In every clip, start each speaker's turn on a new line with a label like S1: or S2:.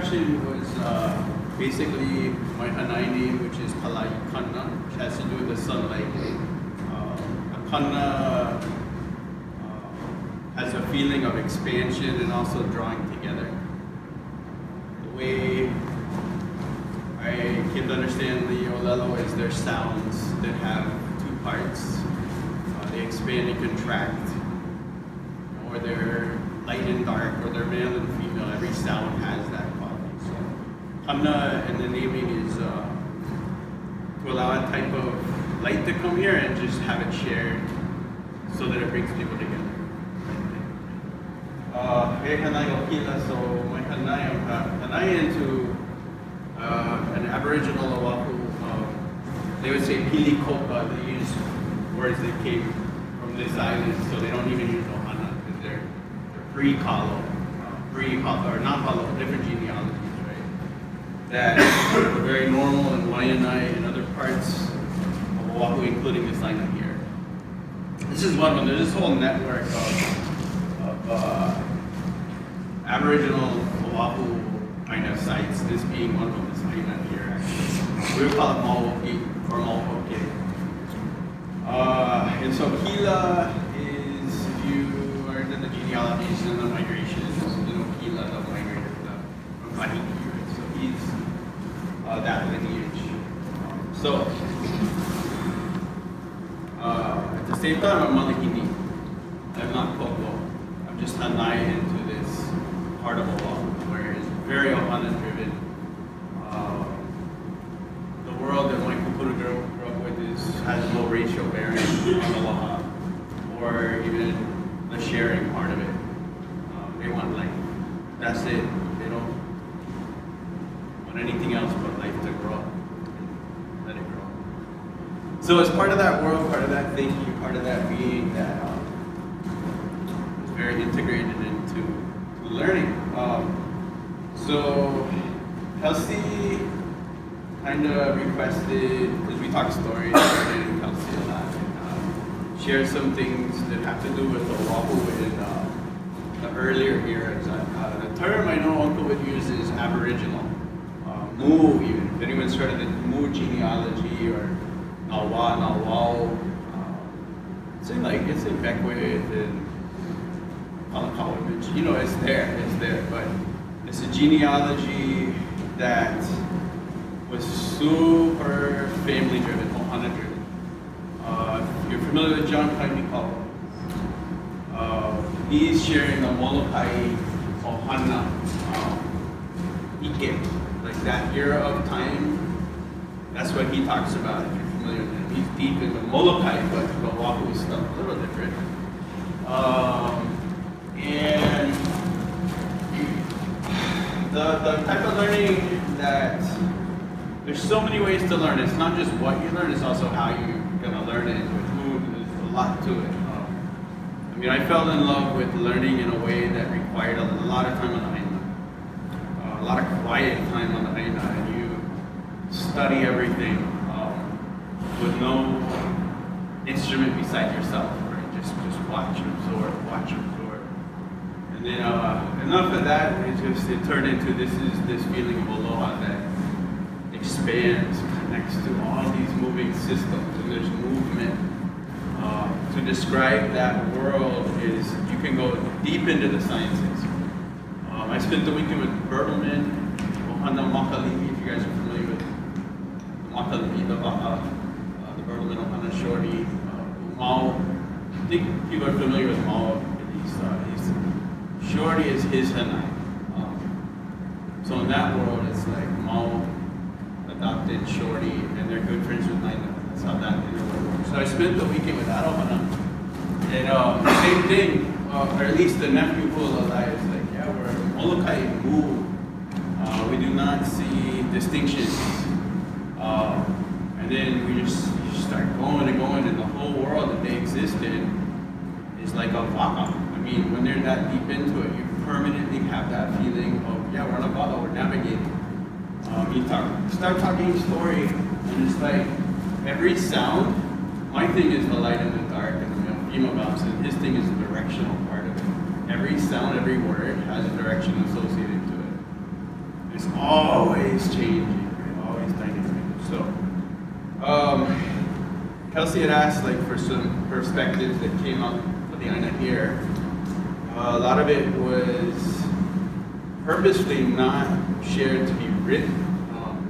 S1: actually was basically my Hanai name, which is Kalai Kanna, which has to do with the sunlight. Kanna has a feeling of expansion and also drawing together. The way I came to understand the Olelo is their sounds that have two parts. They expand and contract, or they're light and dark, or they're male and female. Every sound has that quality. So Kanna and the naming is to allow a type of light to come here and just have it shared so that it brings people together. So my Hanai into an Aboriginal Oʻahu, they would say pili kopa. They use words that came from this island, so they don't even use ohana because they're pre-kalo, or not kalo, different genealogies, right? That are very normal in Waianae and other parts of Oʻahu, including this island here. This is one of them. There's this whole network of Aboriginal Oʻahu kind of sites, this being one of them, this island here actually. We would call it Maoki or Maohoke. And so Kila is, if you are into the genealogies and the migrations, you know Kila, the migrator from Kahiki, right? So he's that lineage. So at the same time, I'm Malakini. I'm not Koko. I'm just Hanai into this part of Oʻahu, where it's very ohana driven. The world that my kupuna grew up with has no racial bearing on aloha, or even the sharing part of it. They want life. That's it. They don't want anything else but life to grow. Let it grow. So as part of that world, part of that thinking, part of that being that is very integrated into learning. So Kelsey kind of requested, because we talk stories and Kelsey a lot, and share some things that have to do with Oʻahu in the earlier eras. The term I know Uncle would use is Aboriginal. Mu, even. If anyone started the Mu genealogy or Nawa, Nawao, it's in Beckwith and Kalakaua, you know, it's there, but it's a genealogy that was super family driven, ohana driven. If you're familiar with John Kaʻānaniʻau, he's sharing the Molokai ohana ike, like that era of time. That's what he talks about, if you're familiar with him. He's deep in the Molokai, but the Oʻahu stuff a little different. And the type of learning that, there's so many ways to learn. It's not just what you learn, it's also how you're going to learn it, with who. There's a lot to it. I mean, I fell in love with learning in a way that required a lot of time on the aina. A lot of quiet time on the aina, and you study everything with no instrument beside yourself, right? Just watch, absorb, watch, absorb. And then enough of that, it turned into this feeling of aloha that expands, connects to all these moving systems, and there's movement. To describe that world is, you can go deep into the sciences. I spent the weekend with Bertelman, Ohana Makali'i, if you guys are familiar with Makali'i, the Bertelman Ohana Shorty, Mao. I think people are familiar with Mao. Shorty is his Hanai. So in that world, it's like Mao adopted Shorty, and they're good friends with Naina. That's how that works. So I spent the weekend with that Ohana. And same thing, or at least the nephew who is alive is like, yeah, we're Molokai Mu. We do not see distinctions. And then we just start going and going, and the whole world that they exist in is like a waka. I mean, when they're that deep into it, you permanently have that feeling of, yeah, we're on a waka, we're navigating. You start talking story, and it's like every sound. My thing is the light and the dark, and the female bounce, and his thing is the directional part of it. Every sound, every word has a direction associated to it. And It's always changing, right? Always dynamic. So, Kelsey had asked like for some perspectives that came up for the Aina here. A lot of it was purposely not shared to be written.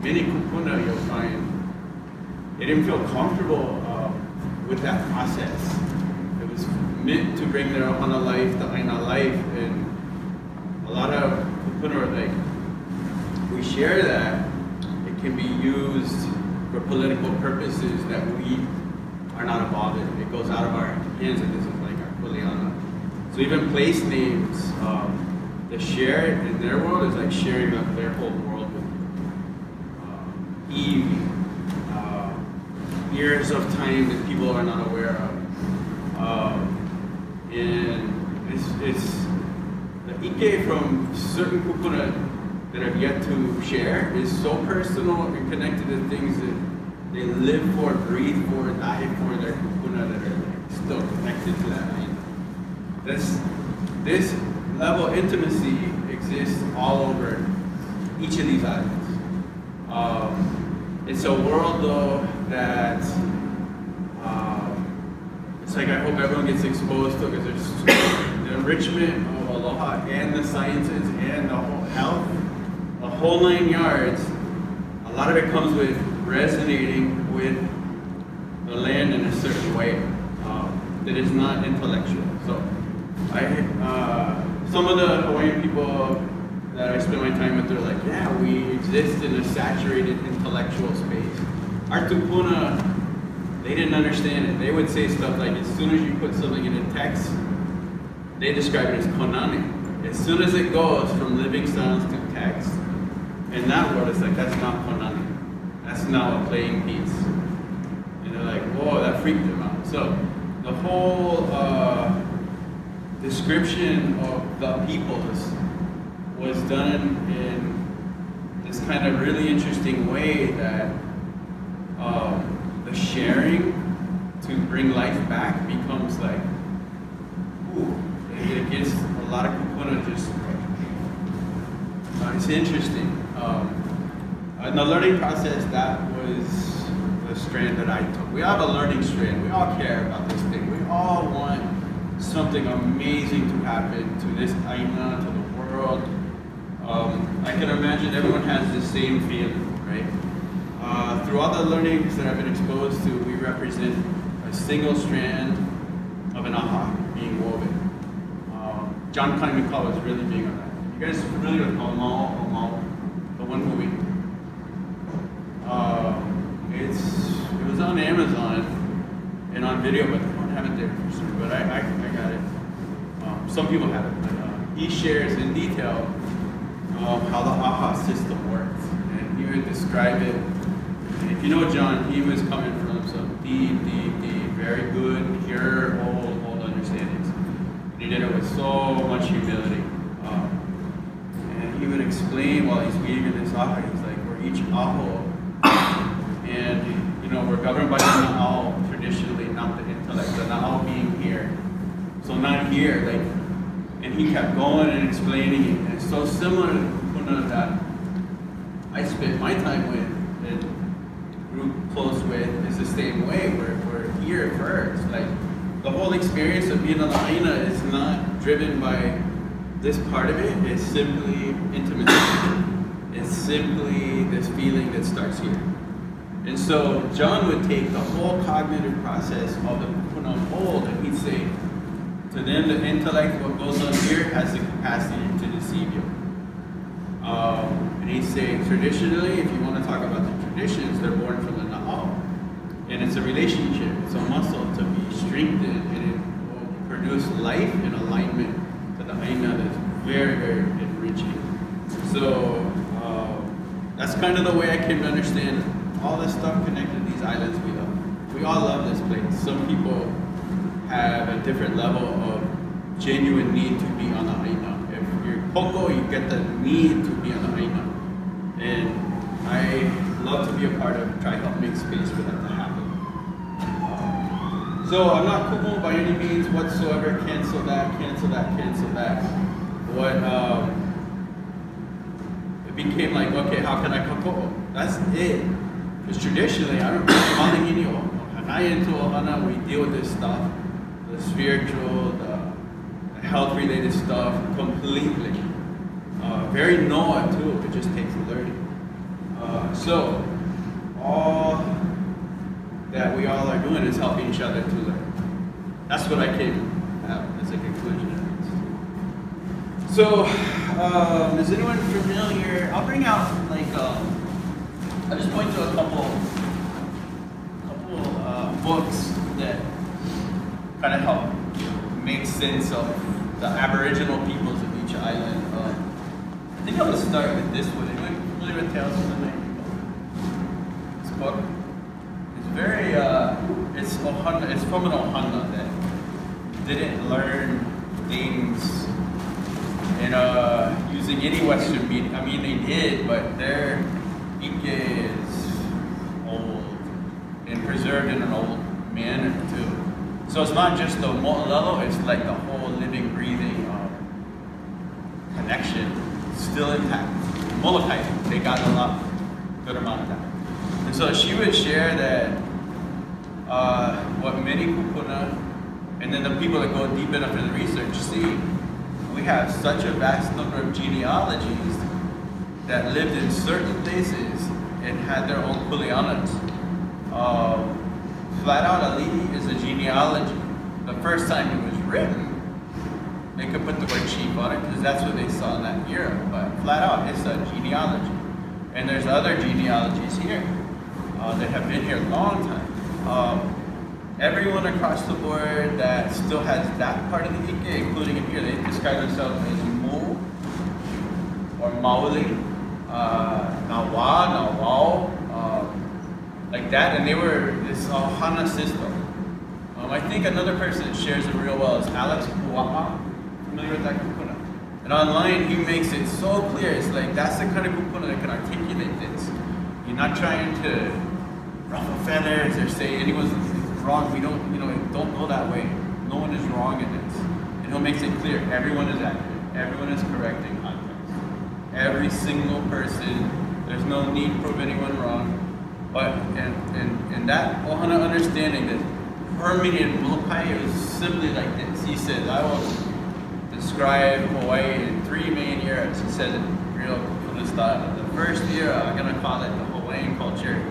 S1: Many kupuna you'll find they didn't feel comfortable with that process. It was meant to bring their ohana life, the Aina life, and a lot of kupuna are like, we share that, it can be used for political purposes that we are not involved in. It goes out of our hands, and this is like our kuleana. So even place names, the share in their world is like sharing up their whole world with you. Eve, years of time that people are not aware of. And it's the ike from certain kupuna that have yet to share is so personal and connected to things that they live for, breathe for, die for, their kupuna that are like still connected to that line. This level of intimacy exists all over each of these islands. It's a world though that it's like I hope everyone gets exposed to, because there's the enrichment of aloha and the sciences and the whole health, the whole 9 yards. A lot of it comes with resonating with the land in a certain way that is not intellectual. So some of the Hawaiian people that I spend my time with, they're like, yeah, we exist in a saturated intellectual space. Our tupuna, they didn't understand it. They would say stuff like, as soon as you put something in a text, they describe it as konane. As soon as it goes from living sounds to text, in that world, it's like, that's not konane. That's not a playing piece. And they're like, whoa, that freaked them out. So the whole description of the peoples was done in this kind of really interesting way that the sharing to bring life back becomes like, ooh, it gets a lot of kupuna just, it's interesting. In the learning process, that was the strand that I took. We all have a learning strand. We all care about this thing. We all want something amazing to happen to this Aina, to the world. I can imagine everyone has the same feeling, right? Through all the learnings that I've been exposed to, we represent a single strand of an aha being woven. John Kaʻānaniʻau is really big on that. You guys familiar with Oʻahu, the one movie? It was on Amazon and on video, but I don't have it there for sure. But I got it. Some people have it. But, he shares in detail how the aha system works, and he would describe it. And if you know John, he was coming from some deep, very good, pure, old understandings. And he did it with so much humility. And he would explain while he's weaving this aha, he's like, we're each aho. And, you know, we're governed by the na'au traditionally, not the intellect, the na'au being here. So not here, like, and he kept going and explaining it. And it's so similar to kupuna that I spent my time with and grew close with is the same way. We're here first. Like, the whole experience of being on the Aina is not driven by this part of it. It's simply intimacy. It's simply this feeling that starts here. And so John would take the whole cognitive process of the kupuna of old, and he'd say, to them, the intellect, what goes on here, has the capacity to deceive you. And he'd say, traditionally, if you want to talk about the traditions, they're born from the na'au. And it's a relationship, it's a muscle to be strengthened, and it will produce life in alignment to the Aina that's very, very enriching. So that's kind of the way I came to understand all this stuff connected to these islands we love. We all love this place. Some people have a different level of genuine need to be on the Aina. If you're Poko, you get the need to be on the Aina. And I love to be a part of, try to help make space for that to happen. So I'm not kumu by any means whatsoever. Cancel that, cancel that, cancel that. What it became like, okay, how can I kako? That's it. Because traditionally, I don't know, into Ohana, we deal with this stuff, the spiritual, the health-related stuff completely. Very Noah too, it just takes learning. So, all that we all are doing is helping each other to learn. That's what I came at as a conclusion. So, is anyone familiar? I'll bring out like, I'll just point to a couple books that kind of help make sense of the Aboriginal peoples of each island. I think I'm going to start with this one. Anyone familiar with Tales of the Night People? This book? It's very, it's from an Ohana that didn't learn things in using any Western media. I mean, they did, but their ike is old and preserved in an old manner too. So it's not just the mo'olelo, it's like the whole living, breathing connection still intact. Molokai, they got a good amount of that. And so she would share that what many kupuna, and then the people that go deep enough in the research see, we have such a vast number of genealogies that lived in certain places and had their own kuleanas. Flat out, Ali'i is a genealogy. The first time it was written, they could put the word chief on it because that's what they saw in that era. But flat out, it's a genealogy. And there's other genealogies here that have been here a long time. Everyone across the board that still has that part of the ike, including in here, they describe themselves as Mu or Maoli, Nawa, Nawao, like that, and they were this Ohana system. I think another person that shares it real well is Alex Pua'a. Familiar with that kupuna? And online, he makes it so clear. It's like, that's the kind of kupuna that can articulate this. You're not trying to ruffle feathers or say anyone's wrong. We don't, don't go that way. No one is wrong in this. And he'll make it clear. Everyone is accurate. Everyone is correct in context. Every single person. There's no need to prove anyone wrong. But, and that Ohana understanding that permeated Molokai, it was simply like this. He says, I will describe Hawaii in 3 main eras. He said it real for this style. The first era, I'm going to call it the Hawaiian culture,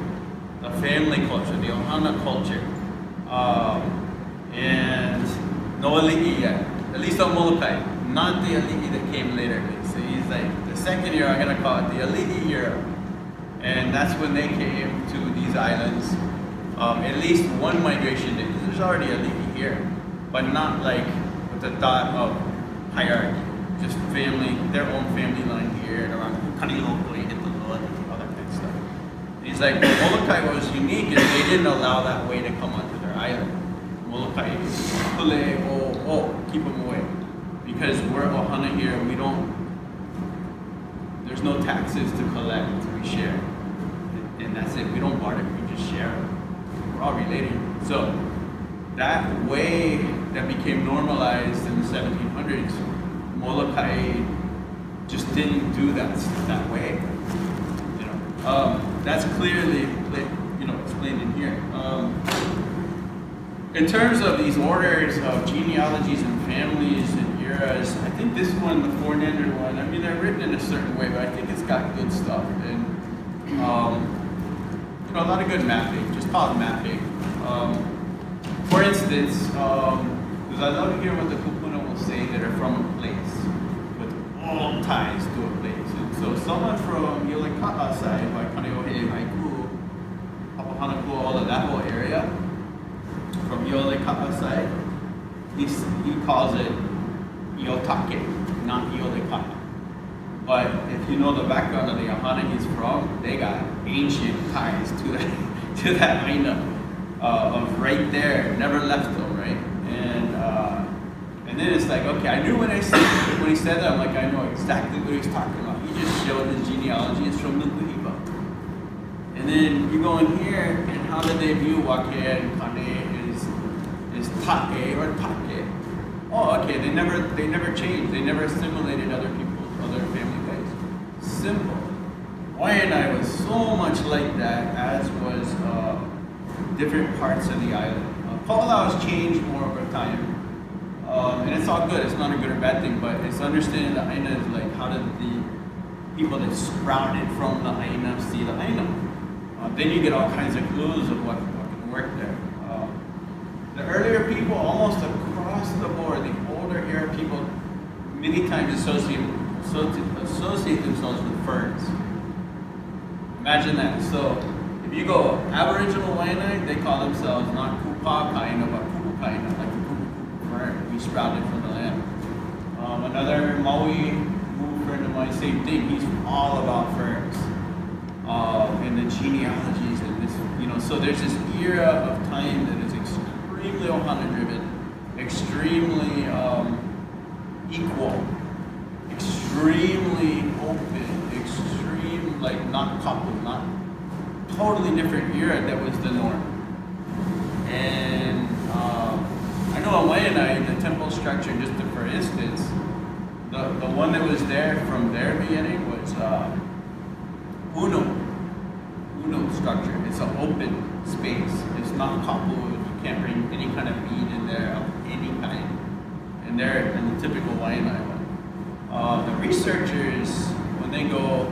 S1: the family culture, the Ohana culture, and no Ali'i yet, at least on Molokai, not the Ali'i that came later. So he's like, the second era, I'm going to call it the Ali'i era. And that's when they came to these islands. At least one migration did, because there's already Ali'i here, but not like with the thought of hierarchy, just family, their own family line here and around Kaʻānaniʻau, all that kind of stuff. And he's like, Molokai was unique and they didn't allow that way to come onto their island. Molokai, keep them away. Because we're Ohana here and we don't, there's no taxes to collect, we share. And that's it, we don't barter, we just share. We're all related. So that way that became normalized in the 1700s, Molokai just didn't do that way. That's clearly explained in here. In terms of these orders of genealogies and families and eras, I think this one, the four-nander one, I mean, they're written in a certain way, but I think it's got good stuff. And, a lot of good mapping, just call it mapping. For instance, because I love to hear what the kupuna will say that are from a place, with all ties to a place. And so someone from Ioleka'a side, by Kaneohe, Haiku, Papahanauku, all of that whole area, from Ioleka'a side, he calls it Iotake, not Ioleka'a. But if you know the background of the Ohana he's from, they got ancient ties to that aina of right there, never left them, right? And then it's like, okay, I knew when he said that, I'm like, I know exactly what he's talking about. He just showed his genealogy, it's from Nukuhiva. And then you go in here, and how did they view Wake and Kane is Take or Take. Oh, okay, they never changed. They never assimilated other people, other family ways. Simple. Waianae was so much like that, as was different parts of the island. Kaʻānaniʻau has changed more over time, and it's all good. It's not a good or bad thing, but it's understanding the Aina is like, how did the people that sprouted from the Aina see the Aina? Then you get all kinds of clues of what can work there. The earlier people, almost across the board, the older era people, many times associate themselves with ferns. Imagine that. So if you go Aboriginal Waianae, they call themselves not Kupakaina, but Kupukaina, like the kupu fern. We sprouted from the land. Another Maui friend of mine, same thing. He's all about ferns and the genealogies and this, so there's this era of time that is extremely ohana driven, extremely equal, extremely open, extreme, like not coupled, not totally different era that was the norm. And I know in Waianae, the temple structure, just for instance, the one that was there from their beginning was Uno structure. It's an open space. It's not coupled. You can't bring any kind of bead in there of any kind. And they're in the typical Waianae one. The researchers, when they go,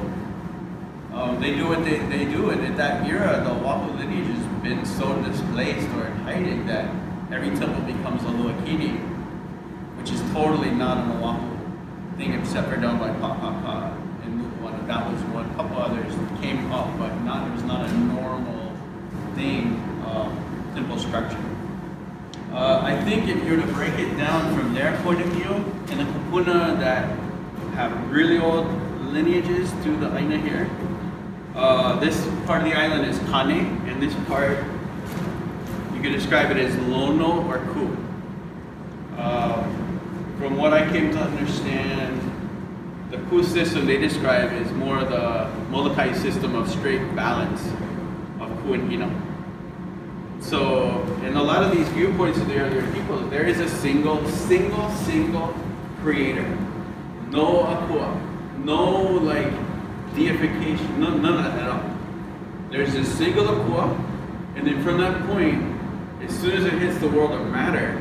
S1: they do what they do, and in that era, the Oʻahu lineage has been so displaced or in hiding that every temple becomes a luakini, which is totally not an Oʻahu thing, except for down by Pakaka and Nukuana. That was one. A couple others came up, but it was not a normal thing, temple structure. I think if you were to break it down from their point of view, in the kupuna that have really old lineages to the Aina here, this part of the island is Kane, and this part, you could describe it as Lono or Ku. From what I came to understand, the Ku system they describe is more the Molokai system of straight balance of Ku and Hina. So, in a lot of these viewpoints of the earlier people, there is a single creator. No akua, no like deification, none of that at all. There's a single akua, and then from that point, as soon as it hits the world of matter,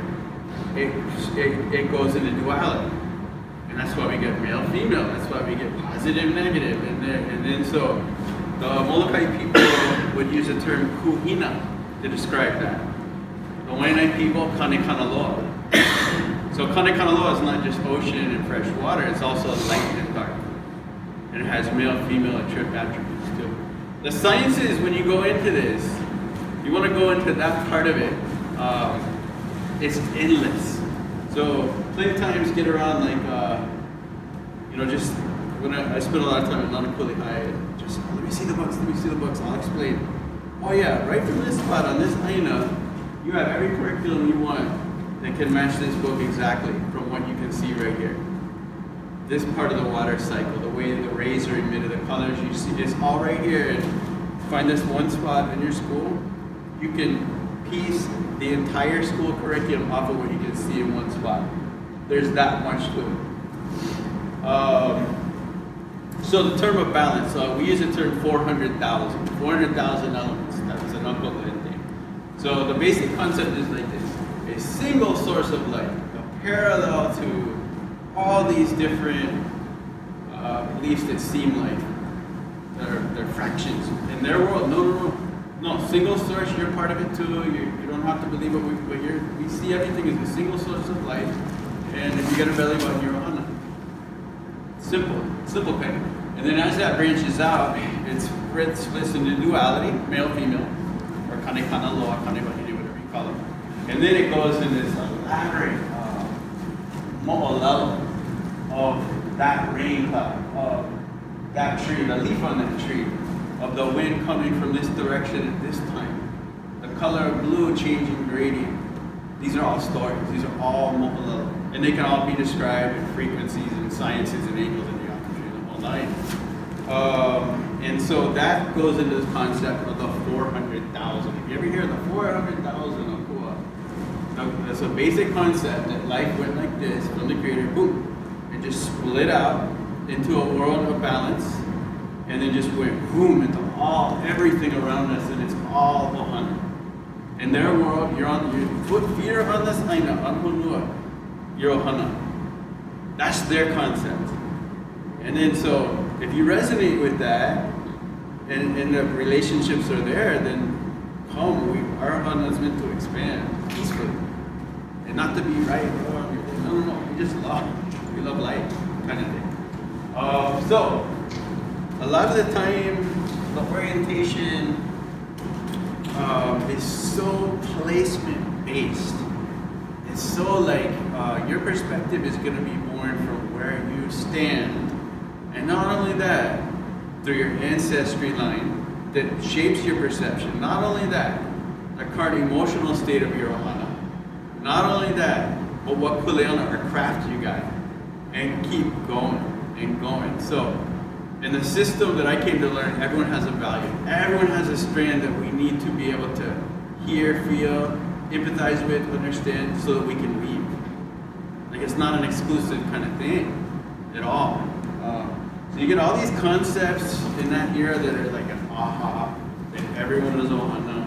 S1: it goes into duality. And that's why we get male, female, that's why we get positive, negative, and then so the Molokai people would use the term kuhina to describe that. The Waianae people, Kaʻānaniʻau. So Kaʻānaniʻau is not just ocean and fresh water, it's also light and dark. And it has male, female, attributes too. The sciences, when you go into this, you want to go into that part of it, it's endless. So plenty times get around like, just when I spend a lot of time in Nanakuli High, just let me see the books, I'll explain. Oh yeah, right from this spot on this Aina, you have every curriculum you want that can match this book exactly from what you can see right here. This part of the water cycle, the way the rays are emitted, the colors you see, it's all right here. And find this one spot in your school, you can piece the entire school curriculum off of what you can see in one spot. There's that much to it. So the term of balance, we use the term 400,000 elements. That's an equivalent thing. So the basic concept is like this: a single source of light, parallel to all these different beliefs that seem like they're fractions. In their world, no, single source, you're part of it too. You don't have to believe what we see everything as a single source of light. And if you get a belly button, you're ohana. Simple pattern. And then as that branches out, it splits into duality, male, female, or Kaʻānaniʻau, whatever you call it. And then it goes in this elaborate mo'olelo of that rain cloud, of that tree, the leaf on that tree, of the wind coming from this direction at this time, the color of blue changing gradient. These are all stories. These are all mo'olelo. And they can all be described in frequencies and sciences and angels and geometry and the whole nine. And so that goes into this concept of the 400,000. If you ever hear the 400,000 of Kua, that's a basic concept that life went like this from the creator, boom, and just split out into a world of balance and then just went boom into everything around us, and it's all Ohana. In their world, you're on your feet are on this aina, on Honua, you're Ohana. That's their concept. And then so if you resonate with that, and the relationships are there, then our Ohana is meant to expand peacefully. And not to be right or wrong. No. We just love. We love light, kind of thing. So, a lot of the time, the orientation is so placement based. It's so like your perspective is going to be born from where you stand. And not only that, through your ancestry line that shapes your perception. Not only that, the current emotional state of your Ohana. Not only that, but what kuleana or craft you got. And keep going and going. So, in the system that I came to learn, everyone has a value. Everyone has a strand that we need to be able to hear, feel, empathize with, understand, so that we can weave. Like, it's not an exclusive kind of thing at all. So you get all these concepts in that era that are like an aha, that everyone is Ohana,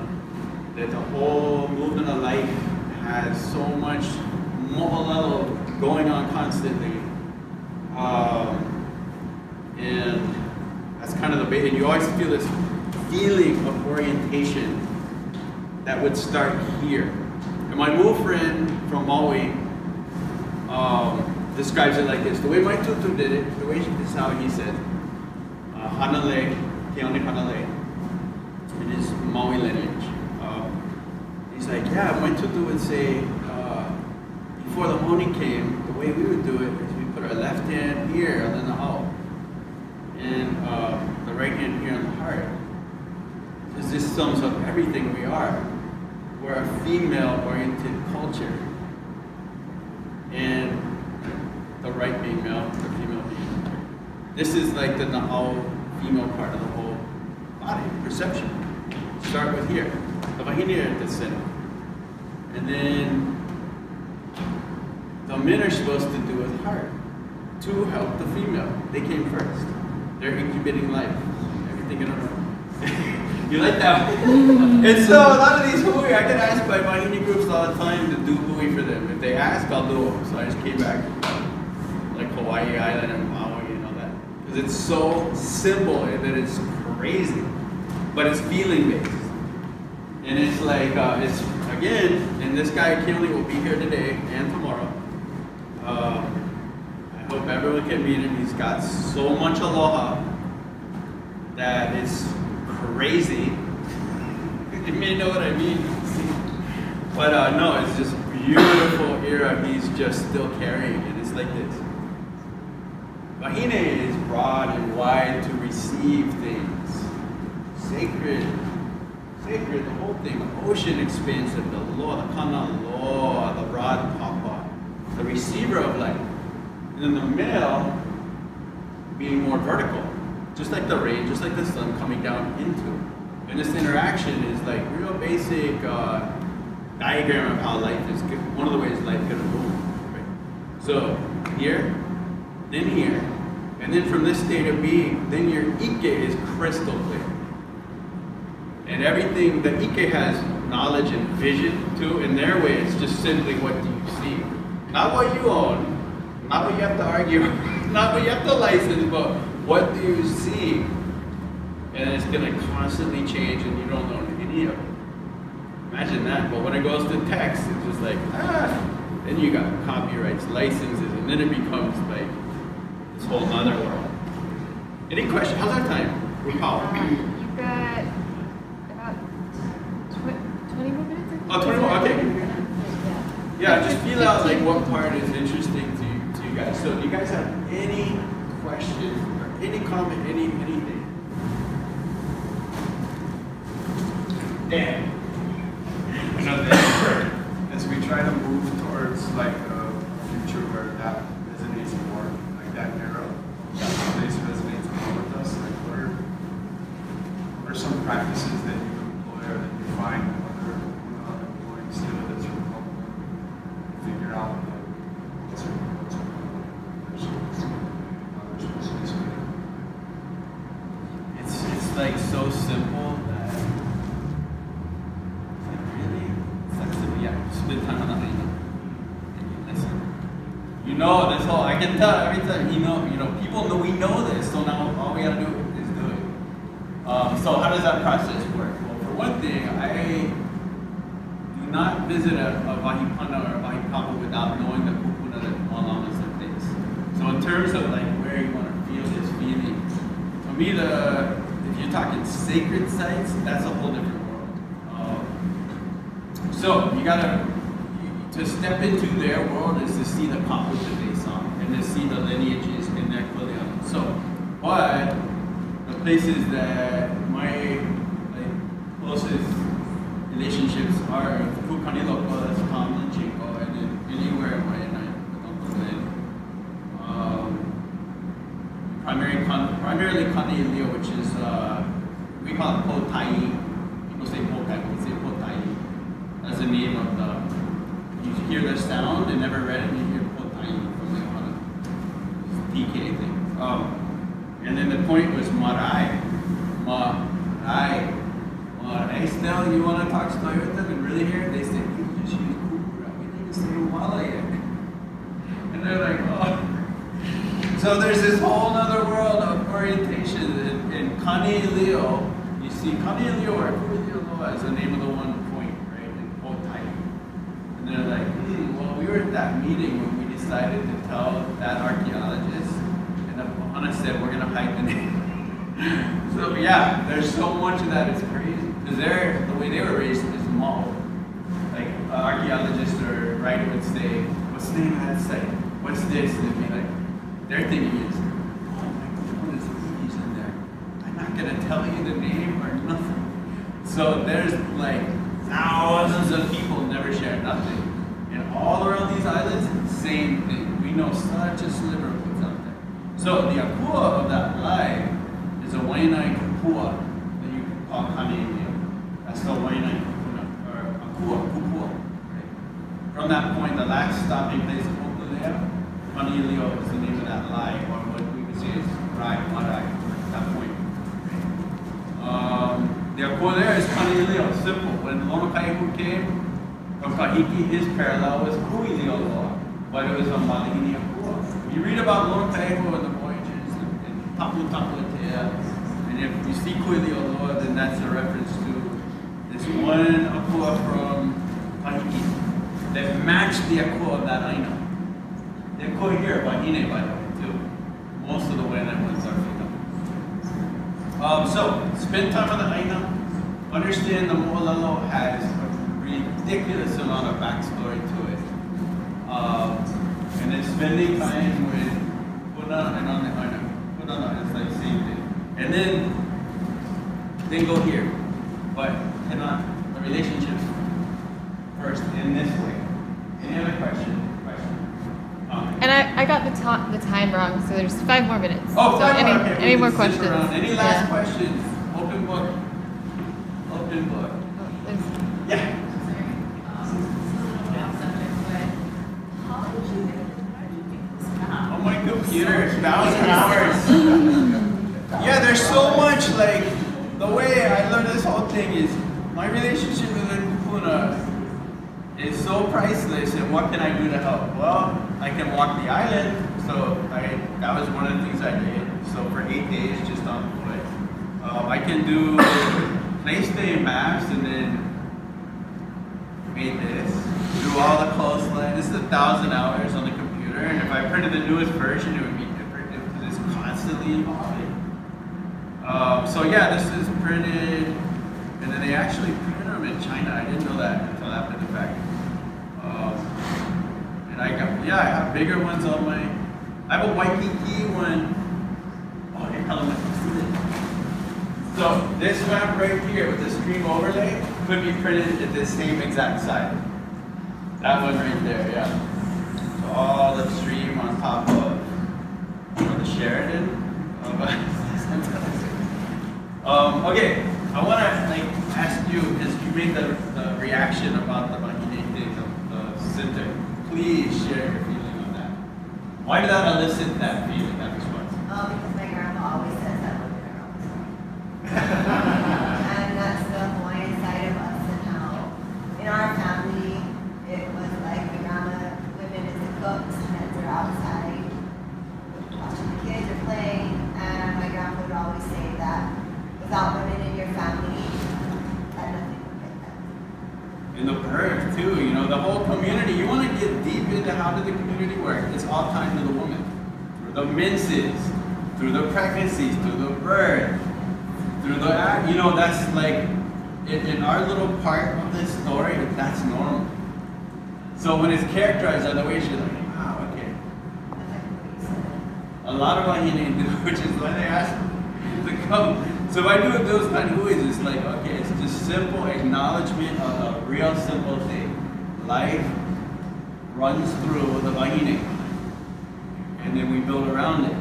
S1: that the whole movement of life has so much mo'olelo going on constantly. And that's kind of the base. And you always feel this feeling of orientation that would start here. And my move friend from Maui describes it like this. The way my tutu did it, this is how he said, Hanale, Keone Hanale, in his Maui lineage. He's like, yeah, my tutu would say, before the honi came, the way we would do it is we put our left hand here on the na'au, and the right hand here on the heart. Because this sums up everything we are. We're a female-oriented culture. And the right being male, the female being male. This is like the na'au female part of the whole body, perception. Start with here. The vahine at the center. And then the men are supposed to do with heart to help the female. They came first. They're incubating life. Everything in a row. You like that? And so a lot of these hui, I get asked by vahine groups all the time to do hui for them. If they ask, I'll do them. So I just came back like Hawaii Island and Maui and all that. Because it's so simple and that it's crazy. But it's feeling based. And it's like, it's again, and this guy Keone will be here today and tomorrow. I hope everyone can meet him. He's got so much aloha that it's crazy. You may know what I mean. But no, it's just beautiful era he's just still carrying. And it's like this. Wahine is broad and wide to receive things. Sacred, the whole thing. The ocean expansive, the law, the kana law, the broad papa, the receiver of life. And then the male being more vertical, just like the rain, just like the sun coming down into. And this interaction is like real basic diagram of how life is, one of the ways life is gonna move. Right? So here, and then from this state of being, then your ike is crystal clear. And everything, the ike has knowledge and vision too. In their way, it's just simply what do you see. Not what you own, not what you have to argue, not what you have to license, but what do you see? And it's going to constantly change and you don't know any of it. Imagine that. But when it goes to text, it's just like, then you got copyrights, licenses, and then it becomes like this whole other world. Any questions? How's our time? You've got about 20 more minutes? Oh, 20 more, okay. Yeah, just feel out like what part is interesting to you guys. So do you guys have any question or any comment, anything? Dan.
S2: You know, as we try to move towards like a future where that resonates more, like that era, that place resonates more with us, like what are some practices that you employ or that you find other employing still that's helping figure out what's
S1: like so simple that it's like really? It's like simple, yeah. Spend time on the Aina. And you listen. You know this whole, I can tell every time people know we know this, so now all we gotta do is do it. So how does that process work? Well, for one thing, I do not visit a Vahipana or a Vahipapa without knowing the kupuna that Malamas that takes. So in terms of like where you want to feel this feeling, for me, if you're talking sacred sites, that's a whole different world. So you gotta, to step into their world is to see the kapu that they saw and to see the lineages in their kuleana. So, but the places that my closest relationships are Kukaniloko, that's common, Chico, and then anywhere in Waianae, primarily Kaʻānaniʻau, which is, we call it Potai. People say Potai, we say Potai. That's the name of you hear the sound, they never read it, you hear Potai from the PK thing. And then the point was Marai. Still, you want to talk story with them and really hear it? They say, you just use Kukura. We need to say Wala yet. And they're like, oh. So there's this whole other world of orientation. In Kaʻānaniʻau, you see Kaʻānaniʻau or Kuʻiliʻoloa is the name of the one point, right? In Potai. And they're like, well, we were at that meeting when we decided to tell that archaeologist, and Ohana said, we're going to hide the name. So yeah, there's so much of that, it's crazy. Because the way they were raised is Mao. Like, archaeologists or writer would say, what's the name of that site? What's this? And they'd be like, their thinking is, oh my God, there's Hikis in there. I'm not going to tell you the name or nothing. So there's like thousands of people never share nothing. And all around these islands, same thing. We know such a sliver of what's out there. So the akua of that lie is a Waianae kupua that you can call Kaʻānaniʻau. That's the Waianae kupuna, or akua, kupua. Right? From that point, the last stopping place of Hokulea, Kaʻānaniʻau is the name of that lie, or what we could say is Rai, Marai, that point. The akua there is Kaʻānaniʻau, simple. When Lono Kaihu came from Kahiki, his parallel was Kuʻiliʻoloa, but it was a Malihini akua. If you read about Lono Kaihu and the voyages and Tapu Tapu Atea, and if you see Kuʻiliʻoloa, then that's a reference to this one akua from Kahiki that matched the akua of that Aina. The akua here, Wahine, by the way, too. Most of the Waianae ones are female. So, spend time on the Aina. Understand the Mo'olelo has a ridiculous amount of backstory to it. And then spending time with Puna and on the Aina. Puna is like the same thing. And then go here. But cannot the relationships first in this way. Any other question?
S3: And I got the time wrong, so there's 5 more minutes.
S1: Oh,
S3: so
S1: okay.
S3: Any more questions?
S1: Any last questions? Open book. Open book. Yeah. Oh, my computer, 1,000 hours. Yeah, there's so much, like, the way I learned this whole thing is, my relationship with the kupuna is so priceless, and what can I do to help? Well, I can walk the island, so that was one of the things I did. So for 8 days, just on foot. I can do place day maps, and then made this. Do all the coastline. This is 1,000 hours on the computer, and if I printed the newest version, it would be different because it's constantly evolving. So yeah, this is printed, and then they actually printed them in China. I didn't know that until after the fact. And I have bigger ones on my, I have a Waikiki one. Oh, you're telling me. So this map right here with the stream overlay could be printed at the same exact size. That one right there, yeah. So all the stream on top of the Sheridan. Okay, I want to ask you, because you made the reaction about the Mahine thing, the center. Please share your feeling on that. Why did that elicit that feeling, that response?
S4: Because my grandma always says that when they're all
S1: and the birth too, you know, the whole community. You want to get deep into how did the community work. It's all tied to the woman. Through the menses, through the pregnancies, through the birth, through the, you know, that's like, in our little part of this story, that's normal. So when it's characterized that way, she's like, wow, okay. A lot of Wahine do, which is why they ask to come. So if I do those kind of movies, it's like, okay, it's just simple acknowledgement of a real simple thing. Life runs through the Wahine, and then we build around it.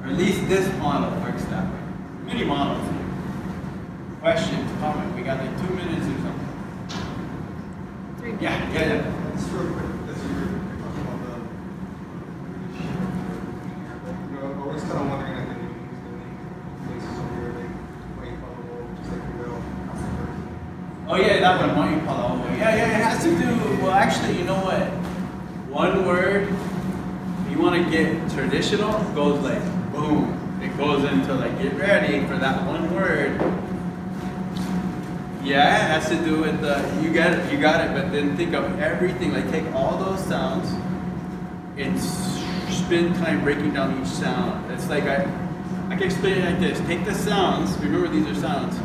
S1: Or at least this model works that way. Many models. Questions, comment. We got like 2 minutes or something.
S3: 3 minutes.
S1: Yeah.
S2: Just real quick, as you were talking about the I was kind of wondering, like, the names, places over here, like, Oʻahu, just like the real person.
S1: Oh yeah, that one, Ma'i Pala'o. Yeah, it has to do, well actually, you know what? One word, you want to get traditional, goes like, boom. It goes into like, get ready for that one word. Yeah, it has to do with the, you got it, but then think of everything, like take all those sounds and spend time breaking down each sound. It's like, I can explain it like this. Take the sounds, remember these are sounds,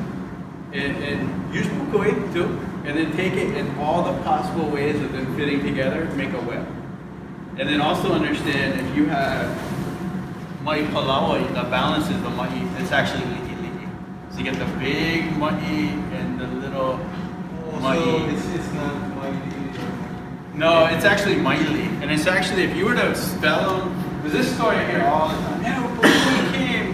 S1: and use pukoi too, and then take it in all the possible ways of them fitting together to make a web. And then also understand if you have Ma'i Pala'o, the balance is the ma'i, it's actually li'i. So you get the big ma'i and the little ma'i.
S2: So it's not ma'i.
S1: No, it's actually maili. And it's actually, if you were to spell them, because this story I hear all the time, yeah, when Kukui came,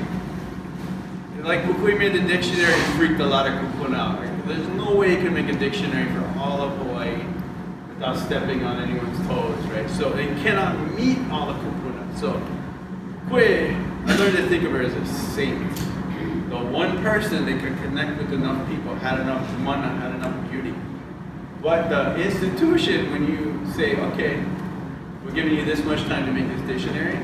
S1: like Kukui made the dictionary and freaked a lot of kupuna out. Right? There's no way you can make a dictionary for all of Hawaii without stepping on anyone's toes, right? So it cannot meet all the kupuna. So, Kwe, I learned to think of her as a saint. The one person that could connect with enough people, had enough mana, had enough beauty. But the institution, when you say, okay, we're giving you this much time to make this dictionary,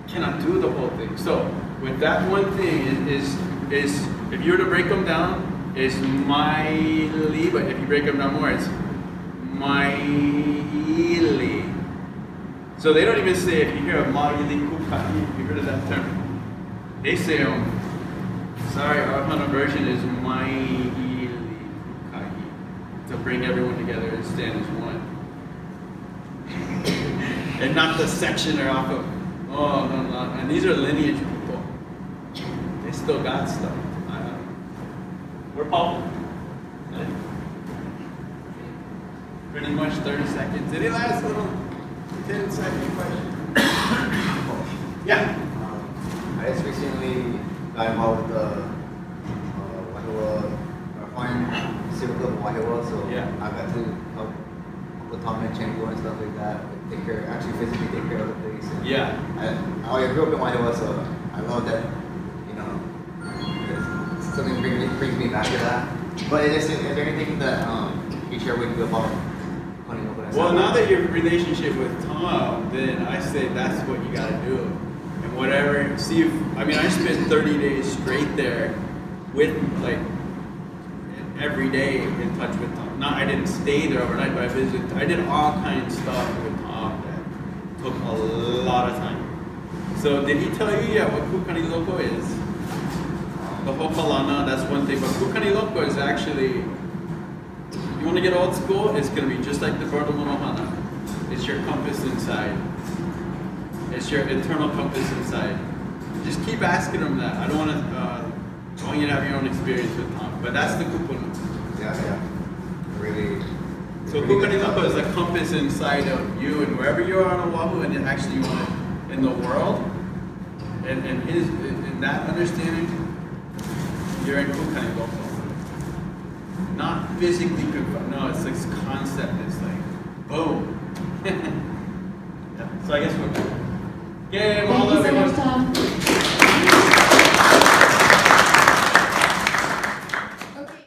S1: cannot do the whole thing. So with that one thing is if you were to break them down, it's maili, but if you break them down more, it's maili. So they don't even say, if you hear a maili kukai, you heard of that term. They say, sorry, our Hana version is maili kukai, to bring everyone together and stand as one. And not the section or off of, oh, no. And these are lineage people. They still got stuff. We're Paul. Pretty much 30 seconds. Any last little 10-second question? Yeah.
S4: I just recently got involved with the Hawaiian Civic Club of Wahiawa, so
S1: yeah.
S4: I got to help with Tom and Chango and stuff like that. Take care, actually physically take care of the place. And
S1: yeah.
S4: I grew up in Wahiawa, so I love that, you know, something brings me back to that. But is there anything that you share with me about hunting over there?
S1: Well, now that your relationship with Tom, then I say that's what you got to do. And whatever, see if, I mean, I spent 30 days straight there with, like, every day in touch with Tom. Not, I didn't stay there overnight, but I did all kinds of stuff with Tom that took a lot of time. So did he tell you yet what Kukani Loko is? The Hokalana, that's one thing, but Kukani Loko is actually, you want to get old school, it's going to be just like the Bardo Monohana. It's your compass inside. It's your internal compass inside. Just keep asking them that. I don't want you to have your own experience with Tom, but that's the kupuna.
S4: Yeah. Really.
S1: So Kukani Loko is a compass inside of you, and wherever you are on Oʻahu, and actually you want it in the world, and in that understanding, you're in Kukani Loko. Not physically confined. No, it's this concept. It's like, boom. Yeah. So I guess we're game all the